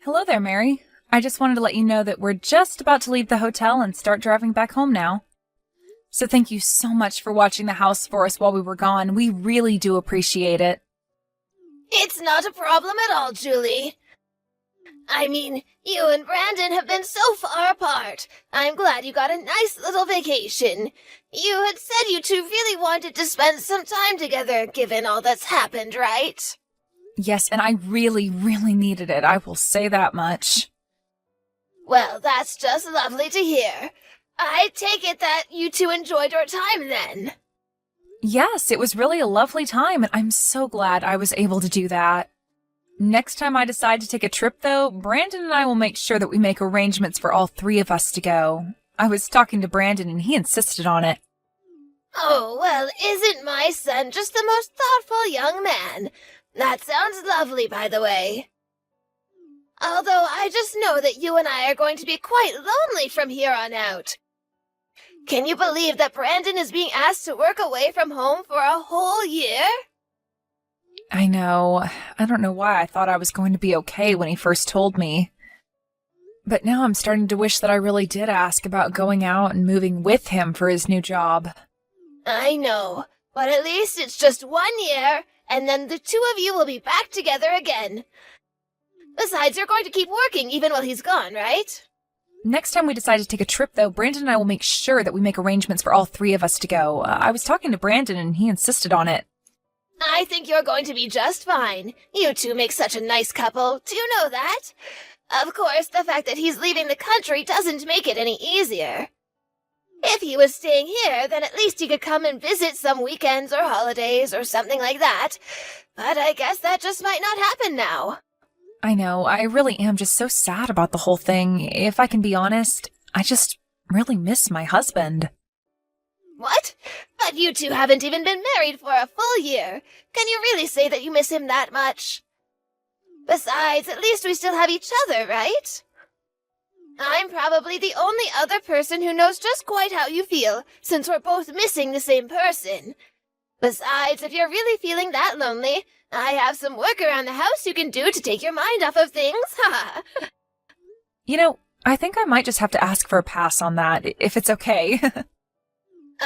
Hello there, Mary. I just wanted to let you know that we're just about to leave the hotel and start driving back home now. So thank you so much for watching the house for us while we were gone. We really do appreciate it. It's not a problem at all, Julie. I mean, you and Brandon have been so far apart. I'm glad you got a nice little vacation. You had said you two really wanted to spend some time together, given all that's happened, right? Yes, and I really, really needed it. I will say that much. Well, that's just lovely to hear. I take it that you two enjoyed your time then. Yes, it was really a lovely time, and I'm so glad I was able to do that. Next time I decide to take a trip, though, Brandon and I will make sure that we make arrangements for all three of us to go. I was talking to Brandon, and he insisted on it. Oh, well, isn't my son just the most thoughtful young man? That sounds lovely, by the way. Although I just know that you and I are going to be quite lonely from here on out. Can you believe that Brandon is being asked to work away from home for a whole year? I know. I don't know why I thought I was going to be okay when he first told me. But now I'm starting to wish that I really did ask about going out and moving with him for his new job. I know, but at least it's just 1 year, and then the two of you will be back together again. Besides, you're going to keep working even while he's gone, right? Next time we decide to take a trip, though, Brandon and I will make sure that we make arrangements for all three of us to go. I was talking to Brandon, and he insisted on it. I think you're going to be just fine. You two make such a nice couple. Do you know that? Of course, the fact that he's leaving the country doesn't make it any easier. If he was staying here, then at least he could come and visit some weekends or holidays or something like that. But I guess that just might not happen now. I know, I really am just so sad about the whole thing. If I can be honest, I just really miss my husband. What? But you two haven't even been married for a full year. Can you really say that you miss him that much? Besides, at least we still have each other, right? I'm probably the only other person who knows just quite how you feel, since we're both missing the same person. Besides, if you're really feeling that lonely, I have some work around the house you can do to take your mind off of things, ha! You know, I think I might just have to ask for a pass on that, if it's okay.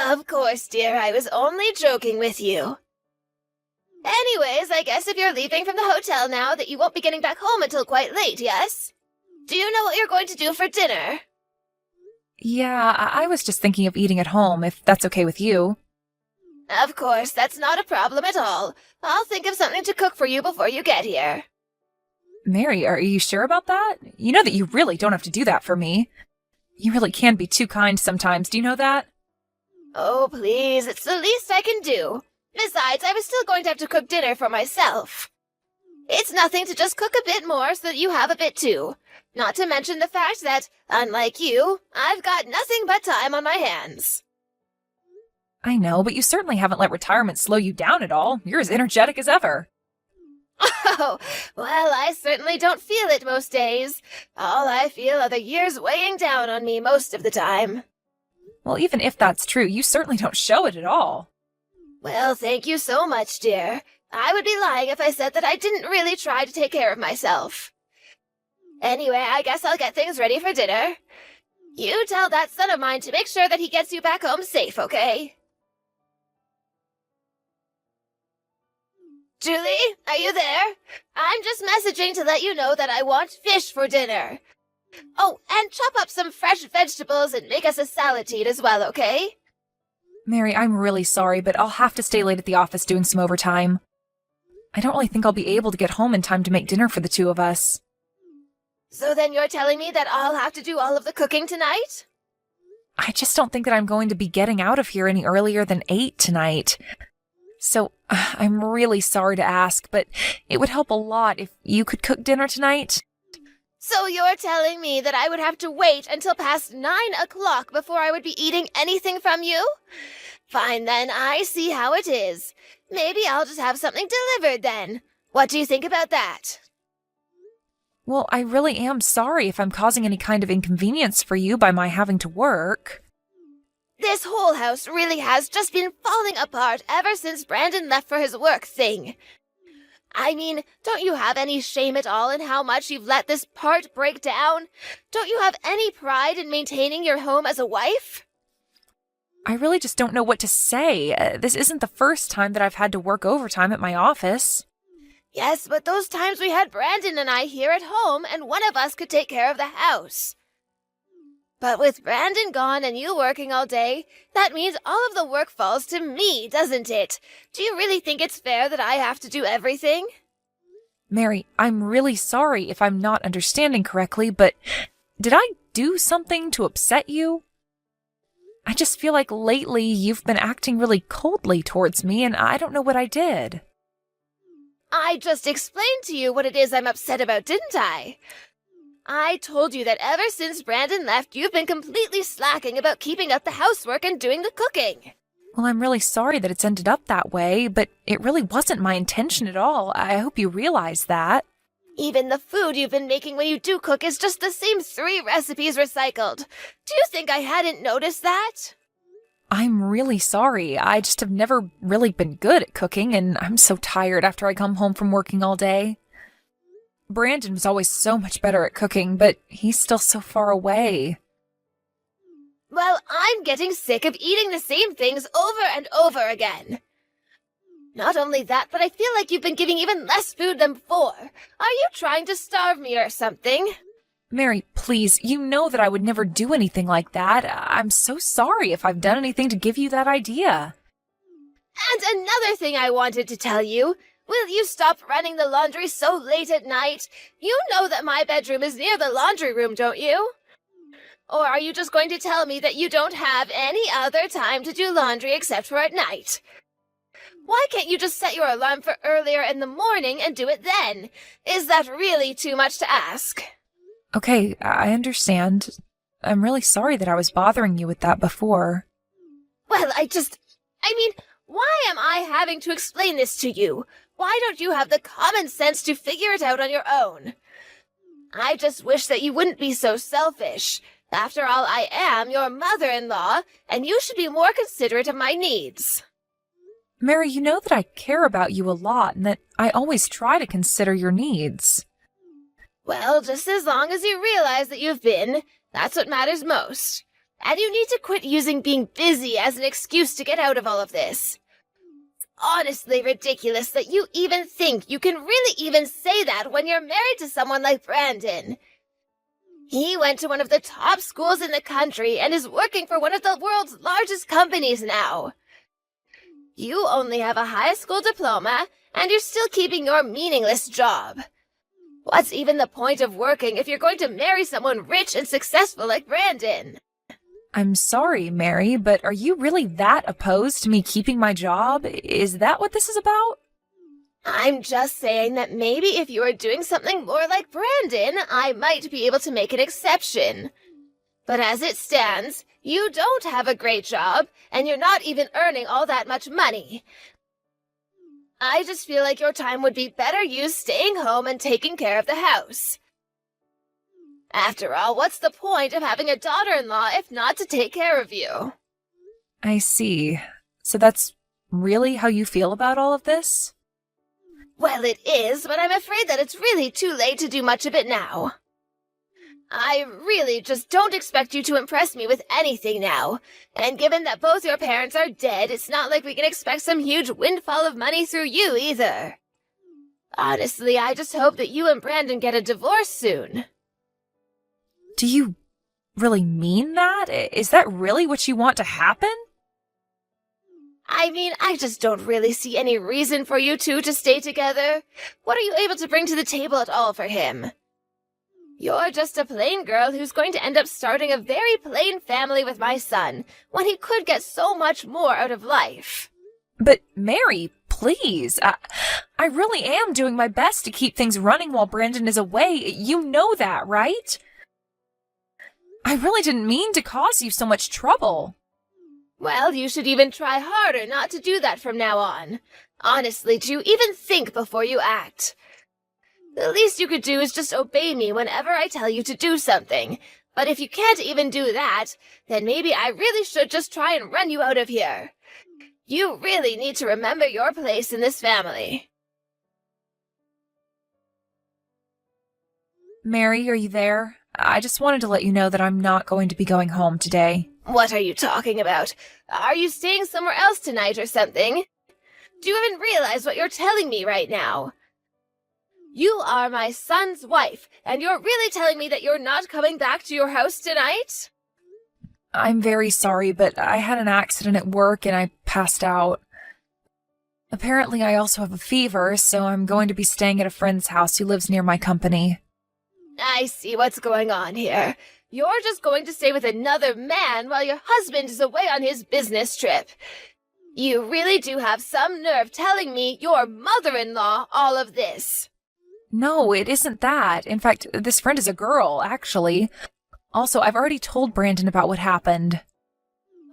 Of course, dear, I was only joking with you. Anyways, I guess if you're leaving from the hotel now, that you won't be getting back home until quite late, yes? Do you know what you're going to do for dinner? Yeah, I was just thinking of eating at home, if that's okay with you. Of course, that's not a problem at all. I'll think of something to cook for you before you get here. Mary, are you sure about that? You know that you really don't have to do that for me. You really can be too kind sometimes, do you know that? Oh, please, it's the least I can do. Besides, I was still going to have to cook dinner for myself. It's nothing to just cook a bit more so that you have a bit too. Not to mention the fact that, unlike you, I've got nothing but time on my hands. I know, but you certainly haven't let retirement slow you down at all. You're as energetic as ever. Oh, well, I certainly don't feel it most days. All I feel are the years weighing down on me most of the time. Well, even if that's true, you certainly don't show it at all. Well, thank you so much, dear. I would be lying if I said that I didn't really try to take care of myself. Anyway, I guess I'll get things ready for dinner. You tell that son of mine to make sure that he gets you back home safe, okay? Julie, are you there? I'm just messaging to let you know that I want fish for dinner. Oh, and chop up some fresh vegetables and make us a salad as well, okay? Mary, I'm really sorry, but I'll have to stay late at the office doing some overtime. I don't really think I'll be able to get home in time to make dinner for the two of us. So then you're telling me that I'll have to do all of the cooking tonight? I just don't think that I'm going to be getting out of here any earlier than 8 tonight. So, I'm really sorry to ask, but it would help a lot if you could cook dinner tonight. So you're telling me that I would have to wait until past 9 o'clock before I would be eating anything from you? Fine then, I see how it is. Maybe I'll just have something delivered then. What do you think about that? Well, I really am sorry if I'm causing any kind of inconvenience for you by my having to work. This whole house really has just been falling apart ever since Brandon left for his work thing. I mean, don't you have any shame at all in how much you've let this part break down? Don't you have any pride in maintaining your home as a wife? I really just don't know what to say. This isn't the first time that I've had to work overtime at my office. Yes, but those times we had Brandon and I here at home, and one of us could take care of the house. But with Brandon gone and you working all day, that means all of the work falls to me, doesn't it? Do you really think it's fair that I have to do everything? Mary, I'm really sorry if I'm not understanding correctly, but did I do something to upset you? I just feel like lately you've been acting really coldly towards me, and I don't know what I did. I just explained to you what it is I'm upset about, didn't I? I told you that ever since Brandon left, you've been completely slacking about keeping up the housework and doing the cooking. Well, I'm really sorry that it's ended up that way, but it really wasn't my intention at all. I hope you realize that. Even the food you've been making when you do cook is just the same 3 recipes recycled. Do you think I hadn't noticed that? I'm really sorry. I just have never really been good at cooking, and I'm so tired after I come home from working all day. Brandon was always so much better at cooking, but he's still so far away. Well, I'm getting sick of eating the same things over and over again. Not only that, but I feel like you've been giving even less food than before. Are you trying to starve me or something? Mary, please, you know that I would never do anything like that. I'm so sorry if I've done anything to give you that idea. And another thing I wanted to tell you. Will you stop running the laundry so late at night? You know that my bedroom is near the laundry room, don't you? Or are you just going to tell me that you don't have any other time to do laundry except for at night? Why can't you just set your alarm for earlier in the morning and do it then? Is that really too much to ask? Okay, I understand. I'm really sorry that I was bothering you with that before. Well, I mean, why am I having to explain this to you? Why don't you have the common sense to figure it out on your own? I just wish that you wouldn't be so selfish. After all, I am your mother-in-law, and you should be more considerate of my needs. Mary, you know that I care about you a lot and that I always try to consider your needs. Well, just as long as you realize that you've been, that's what matters most. And you need to quit using being busy as an excuse to get out of all of this. Honestly ridiculous that you even think you can really even say that when you're married to someone like Brandon. He went to one of the top schools in the country and is working for one of the world's largest companies now. You only have a high school diploma, and you're still keeping your meaningless job. What's even the point of working if you're going to marry someone rich and successful like Brandon? I'm sorry, Mary, but are you really that opposed to me keeping my job? Is that what this is about? I'm just saying that maybe if you were doing something more like Brandon, I might be able to make an exception. But as it stands, you don't have a great job, and you're not even earning all that much money. I just feel like your time would be better used staying home and taking care of the house. After all, what's the point of having a daughter-in-law if not to take care of you? I see. So that's really how you feel about all of this? Well, it is, but I'm afraid that it's really too late to do much of it now. I really just don't expect you to impress me with anything now. And given that both your parents are dead, it's not like we can expect some huge windfall of money through you either. Honestly, I just hope that you and Brandon get a divorce soon. Do you really mean that? Is that really what you want to happen? I mean, I just don't really see any reason for you two to stay together. What are you able to bring to the table at all for him? You're just a plain girl who's going to end up starting a very plain family with my son, when he could get so much more out of life. But Mary, please. I really am doing my best to keep things running while Brandon is away. You know that, right? I really didn't mean to cause you so much trouble. Well, you should even try harder not to do that from now on. Honestly, do you even think before you act? The least you could do is just obey me whenever I tell you to do something. But if you can't even do that, then maybe I really should just try and run you out of here. You really need to remember your place in this family. Mary, are you there? I just wanted to let you know that I'm not going to be going home today. What are you talking about? Are you staying somewhere else tonight or something? Do you even realize what you're telling me right now? You are my son's wife, and you're really telling me that you're not coming back to your house tonight? I'm very sorry, but I had an accident at work and I passed out. Apparently, I also have a fever, so I'm going to be staying at a friend's house who lives near my company. I see what's going on here. You're just going to stay with another man while your husband is away on his business trip. You really do have some nerve telling me, your mother-in-law, all of this. No, it isn't that. In fact, this friend is a girl, actually. Also, I've already told Brandon about what happened.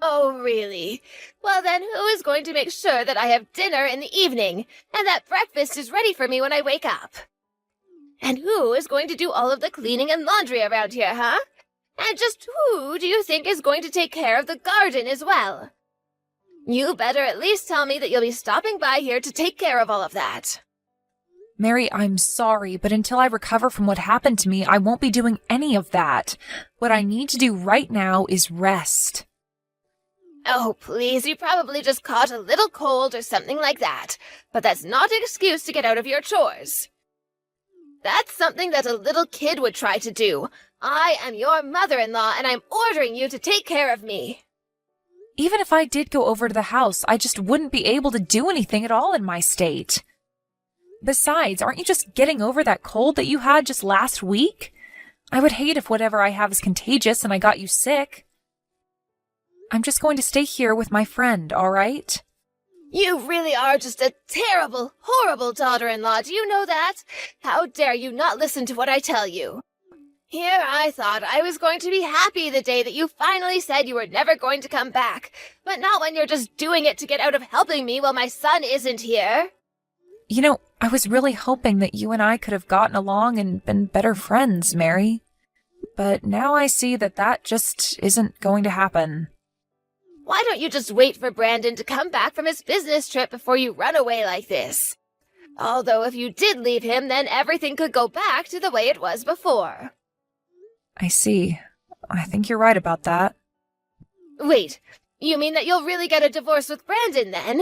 Oh, really? Well then, who is going to make sure that I have dinner in the evening, and that breakfast is ready for me when I wake up? And who is going to do all of the cleaning and laundry around here, huh? And just who do you think is going to take care of the garden as well? You better at least tell me that you'll be stopping by here to take care of all of that. Mary, I'm sorry, but until I recover from what happened to me, I won't be doing any of that. What I need to do right now is rest. Oh, please, you probably just caught a little cold or something like that. But that's not an excuse to get out of your chores. That's something that a little kid would try to do. I am your mother-in-law, and I'm ordering you to take care of me. Even if I did go over to the house, I just wouldn't be able to do anything at all in my state. Besides, aren't you just getting over that cold that you had just last week? I would hate if whatever I have is contagious and I got you sick. I'm just going to stay here with my friend, all right? You really are just a terrible, horrible daughter-in-law, do you know that? How dare you not listen to what I tell you? Here I thought I was going to be happy the day that you finally said you were never going to come back, but not when you're just doing it to get out of helping me while my son isn't here. You know, I was really hoping that you and I could have gotten along and been better friends, Mary. But now I see that that just isn't going to happen. Why don't you just wait for Brandon to come back from his business trip before you run away like this? Although if you did leave him, then everything could go back to the way it was before. I see. I think you're right about that. Wait, you mean that you'll really get a divorce with Brandon then?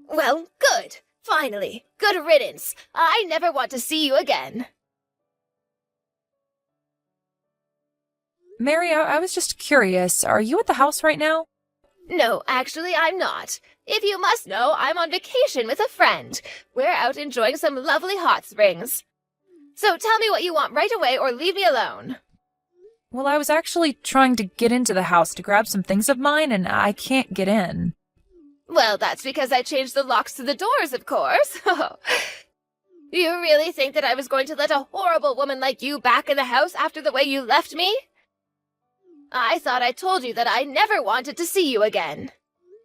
Well, good. Finally. Good riddance. I never want to see you again. Mary, I was just curious. Are you at the house right now? No, actually, I'm not. If you must know, I'm on vacation with a friend. We're out enjoying some lovely hot springs. So tell me what you want right away or leave me alone. Well, I was actually trying to get into the house to grab some things of mine, and I can't get in. Well, that's because I changed the locks to the doors, of course. You really think that I was going to let a horrible woman like you back in the house after the way you left me? I thought I told you that I never wanted to see you again.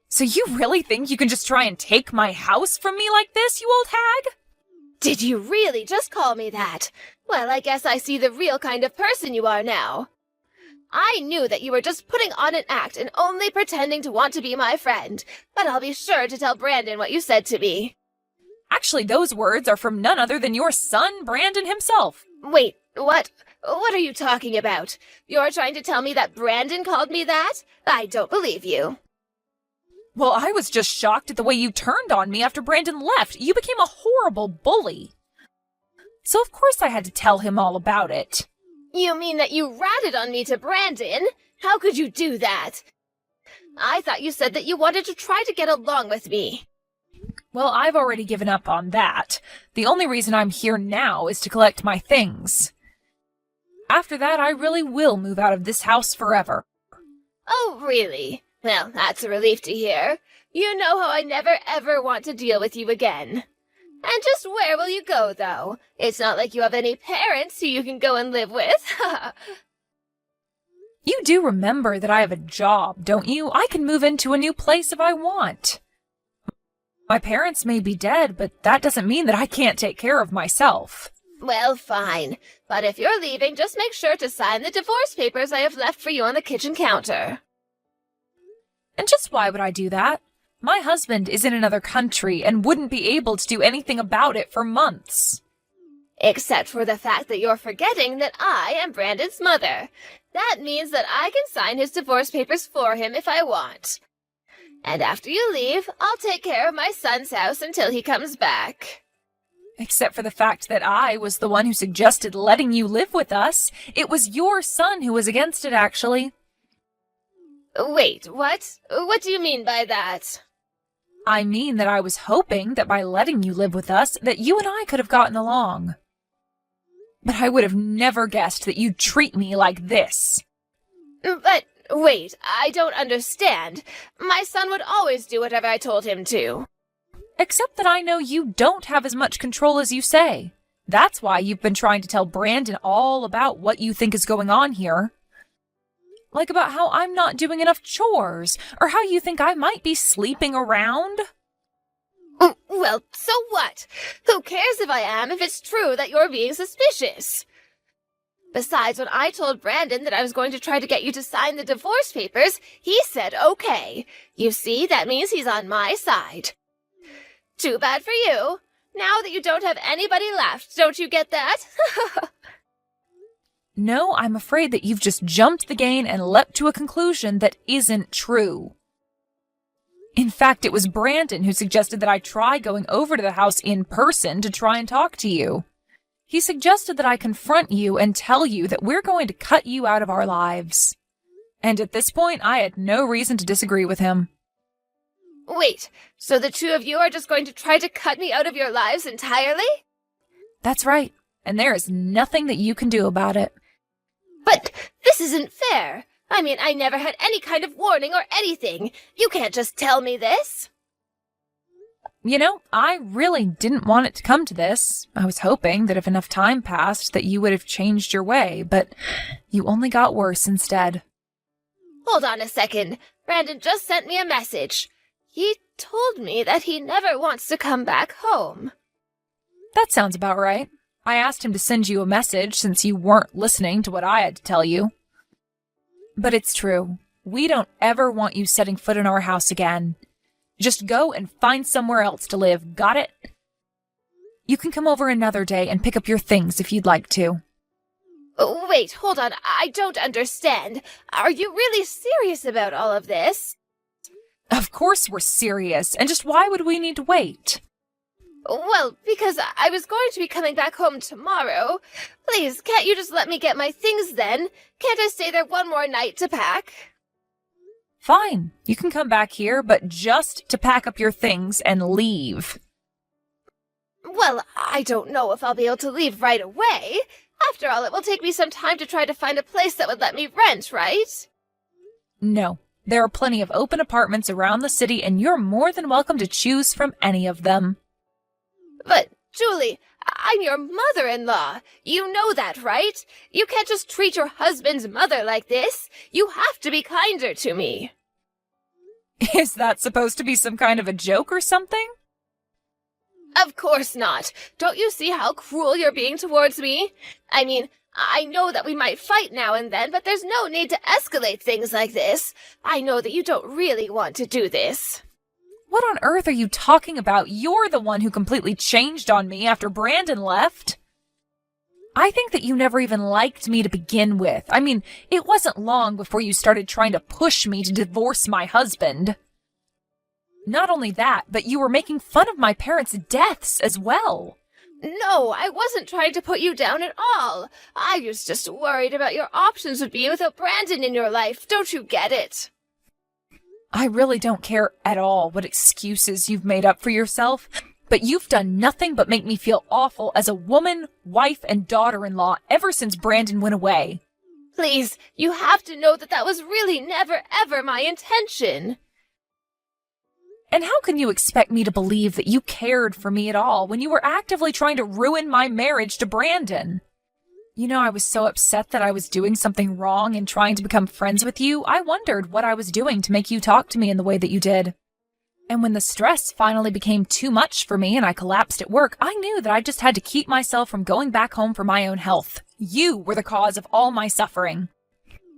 So you really think you can just try and take my house from me like this, you old hag? Did you really just call me that? Well, I guess I see the real kind of person you are now. I knew that you were just putting on an act and only pretending to want to be my friend, but I'll be sure to tell Brandon what you said to me. Actually, those words are from none other than your son, Brandon himself. Wait, what? What are you talking about? You're trying to tell me that Brandon called me that? I don't believe you. Well, I was just shocked at the way you turned on me after Brandon left. You became a horrible bully. So of course I had to tell him all about it. You mean that you ratted on me to Brandon? How could you do that? I thought you said that you wanted to try to get along with me. Well, I've already given up on that. The only reason I'm here now is to collect my things. After that, I really will move out of this house forever. Oh, really? Well, that's a relief to hear. You know how I never ever want to deal with you again. And just where will you go, though? It's not like you have any parents who you can go and live with. You do remember that I have a job, don't you? I can move into a new place if I want. My parents may be dead, but that doesn't mean that I can't take care of myself. Well, fine. But if you're leaving, just make sure to sign the divorce papers I have left for you on the kitchen counter. And just why would I do that? My husband is in another country and wouldn't be able to do anything about it for months. Except for the fact that you're forgetting that I am Brandon's mother. That means that I can sign his divorce papers for him if I want. And after you leave, I'll take care of my son's house until he comes back. Except for the fact that I was the one who suggested letting you live with us. It was your son who was against it, actually. Wait, what? What do you mean by that? I mean that I was hoping that by letting you live with us, that you and I could have gotten along. But I would have never guessed that you'd treat me like this. But, wait, I don't understand. My son would always do whatever I told him to. Except that I know you don't have as much control as you say. That's why you've been trying to tell Brandon all about what you think is going on here. Like about how I'm not doing enough chores, or how you think I might be sleeping around. Well, so what? Who cares if I am if it's true that you're being suspicious? Besides, when I told Brandon that I was going to try to get you to sign the divorce papers, he said okay. You see, that means he's on my side. Too bad for you. Now that you don't have anybody left, don't you get that? No, I'm afraid that you've just jumped the gun and leapt to a conclusion that isn't true. In fact, it was Brandon who suggested that I try going over to the house in person to try and talk to you. He suggested that I confront you and tell you that we're going to cut you out of our lives. And at this point, I had no reason to disagree with him. Wait, so the two of you are just going to try to cut me out of your lives entirely? That's right, and there is nothing that you can do about it. But this isn't fair. I mean, I never had any kind of warning or anything. You can't just tell me this. You know, I really didn't want it to come to this. I was hoping that if enough time passed that you would have changed your way, but you only got worse instead. Hold on a second. Brandon just sent me a message. He told me that he never wants to come back home. That sounds about right. I asked him to send you a message since you weren't listening to what I had to tell you. But it's true. We don't ever want you setting foot in our house again. Just go and find somewhere else to live, got it? You can come over another day and pick up your things if you'd like to. Wait, hold on. I don't understand. Are you really serious about all of this? Of course we're serious, and just why would we need to wait? Well, because I was going to be coming back home tomorrow. Please, can't you just let me get my things then? Can't I stay there one more night to pack? Fine, you can come back here, but just to pack up your things and leave. Well, I don't know if I'll be able to leave right away. After all, it will take me some time to try to find a place that would let me rent, right? No, there are plenty of open apartments around the city, and you're more than welcome to choose from any of them. But, Julie, I'm your mother-in-law. You know that, right? You can't just treat your husband's mother like this. You have to be kinder to me. Is that supposed to be some kind of a joke or something? Of course not. Don't you see how cruel you're being towards me? I mean, I know that we might fight now and then, but there's no need to escalate things like this. I know that you don't really want to do this. What on earth are you talking about? You're the one who completely changed on me after Brandon left. I think that you never even liked me to begin with. I mean, it wasn't long before you started trying to push me to divorce my husband. Not only that, but you were making fun of my parents' deaths as well. No, I wasn't trying to put you down at all. I was just worried about your options would be without Brandon in your life. Don't you get it? I really don't care at all what excuses you've made up for yourself, but you've done nothing but make me feel awful as a woman, wife, and daughter-in-law ever since Brandon went away. Please, you have to know that that was really never, ever my intention. And how can you expect me to believe that you cared for me at all when you were actively trying to ruin my marriage to Brandon? You know, I was so upset that I was doing something wrong and trying to become friends with you, I wondered what I was doing to make you talk to me in the way that you did. And when the stress finally became too much for me and I collapsed at work, I knew that I just had to keep myself from going back home for my own health. You were the cause of all my suffering.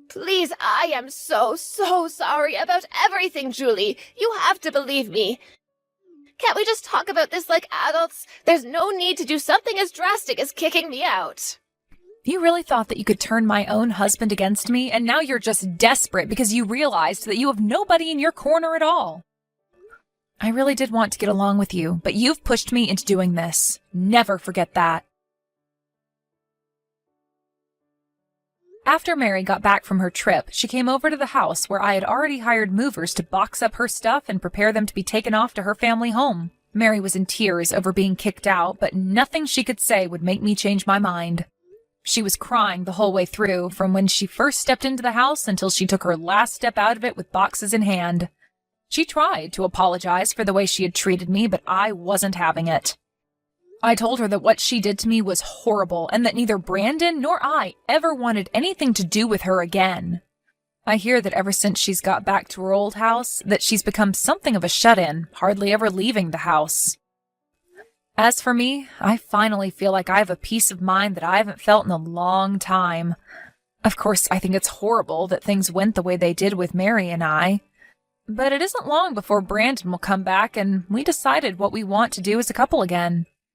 Please, I am so sorry about everything, Julie. You have to believe me. Can't we just talk about this like adults? There's no need to do something as drastic as kicking me out. You really thought that you could turn my own husband against me, and now you're just desperate because you realized that you have nobody in your corner at all. I really did want to get along with you, but you've pushed me into doing this. Never forget that. After Mary got back from her trip, she came over to the house where I had already hired movers to box up her stuff and prepare them to be taken off to her family home. Mary was in tears over being kicked out, but nothing she could say would make me change my mind. She was crying the whole way through, from when she first stepped into the house until she took her last step out of it with boxes in hand. She tried to apologize for the way she had treated me, but I wasn't having it. I told her that what she did to me was horrible and that neither Brandon nor I ever wanted anything to do with her again. I hear that ever since she's got back to her old house, that she's become something of a shut-in, hardly ever leaving the house. As for me, I finally feel like I have a peace of mind that I haven't felt in a long time. Of course, I think it's horrible that things went the way they did with Mary and I. But it isn't long before Brandon will come back and we decided what we want to do as a couple again.